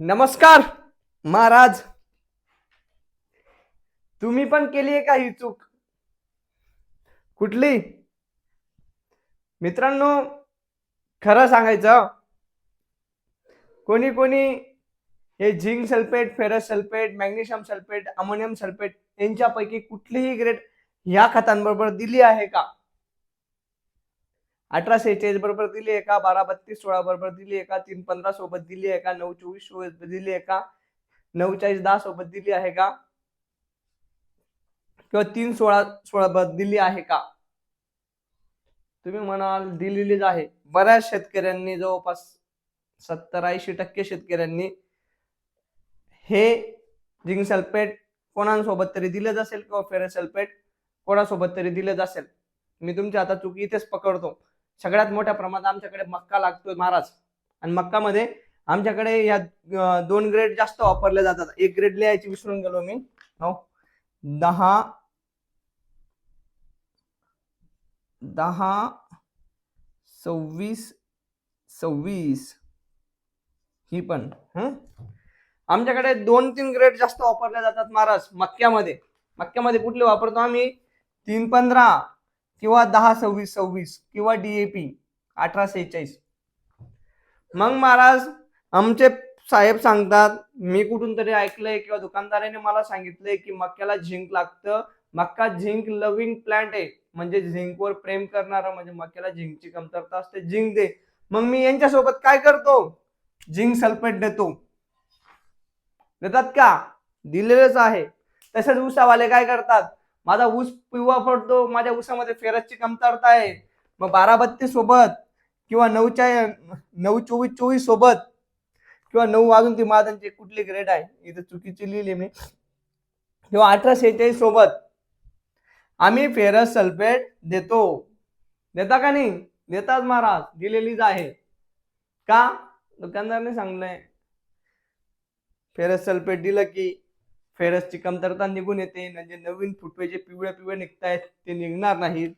नमस्कार महाराज. तुम्ही पण केली आहे का ही चूक? कुठली? मित्रांनो, खरं सांगायचं, कोणी कोणी हे zinc sulphate, ferrous sulphate, magnesium sulphate, ammonium sulphate यांच्यापैकी कुठलीही ग्रेड ह्या खतांबरोबर दिली आहे का? 1846 बरोबर दिली आहे का? 123216 बरोबर दिली आहे का? 315 सोबत दिली आहे का? 924 सोबत दिली आहे का? 94010 सोबत दिली आहे का? किंवा 316 दिली आहे का? तुम्ही म्हणाल दिलेलीच आहे. बऱ्याच शेतकऱ्यांनी, जवळपास 70-80% शेतकऱ्यांनी हे झिंक सल्फेट कोणासोबत तरी दिलं असेल किंवा फेरस सल्फेट कोणासोबत तरी दिलं असेल. मी तुमची आता चुकी इथेच पकडतो. सगळ्यात मोठ्या प्रमाणात आमच्याकडे मक्का लागतोय महाराज, आणि मक्कामध्ये आमच्याकडे या 2 ग्रेड जास्त वापरले जातात. एक ग्रेड लिहायची विसरून गेलो मी. 10 26 26 ही पण आमच्याकडे 2-3 ग्रेड जास्त वापरले जातात महाराज मक्क्यामध्ये. मक्क्यामध्ये कुठले वापरतो आम्ही? 315 किंवा 10-26-26 किंवा DAP 1846. मग महाराज आमचे साहेब सांगतात, मी कुठून तरी ऐकलंय किंवा दुकानदाराने मला सांगितलंय की मक्याला झिंक लागतं. मक्का झिंक लव्हिंग प्लांट आहे, म्हणजे झिंकवर प्रेम करणारा, म्हणजे मक्याला झिंकची कमतरता असते, झिंक दे. मग मी यांच्यासोबत काय करतो? झिंक सल्फेट देतो. देतात का? दिलेलंच आहे. तसेच ऊसावाले काय करतात? माझा ऊस पिवळा पडतो, माझ्या ऊसामध्ये फेरसची कमतरता आहे, मग 12-32 सोबत किंवा 9-24-24 सोबत किंवा 9 वाजून ती मादांची कुठली ग्रेड आहे इथे चुकीची लिहिली मी, किंवा 1846 सोबत आम्ही फेरस सल्फेट देतो. देता का नाही? देतात महाराज, दिलेलीच आहे. का? दुकानदाराने सांगलंय. फेरस सल्फेट दिलं की फेरसची कमतरता निघून येते, म्हणजे नवीन फुटवे जे पिवळे पिवळे निघतायत ते निघणार नाहीत.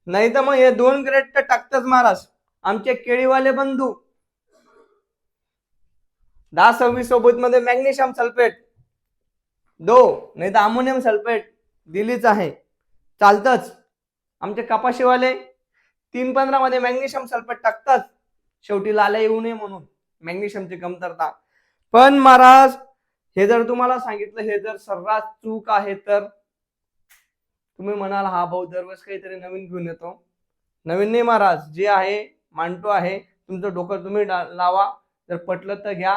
नाही तर मग हे 2 ग्रेड तर टाकतात महाराज. आमचे केळीवाले बंधू 10-26 सोबत मध्ये मॅग्नेशियम सल्फेट दो, नाही तर अमोनियम सल्फेट दिलीच आहे, चालतच. आमचे कपाशीवाले 315 मध्ये मॅग्नेशियम सल्फेट टाकतात, शेवटी लाल्या येऊ नये म्हणून, मॅग्नेशियमची कमतरता. पण महाराज, हे जर तुम्हाला सांगितलं, हे जर सर्रास चूक आहे, तर तुम्ही म्हणाल हा भाऊ दरवेळेस काहीतरी नवीन घेऊन येतो. नवीन नाही महाराज, जे आहे मांडतो आहे. तुमचं डोकं तुम्ही लावा, जर पटलं तर घ्या.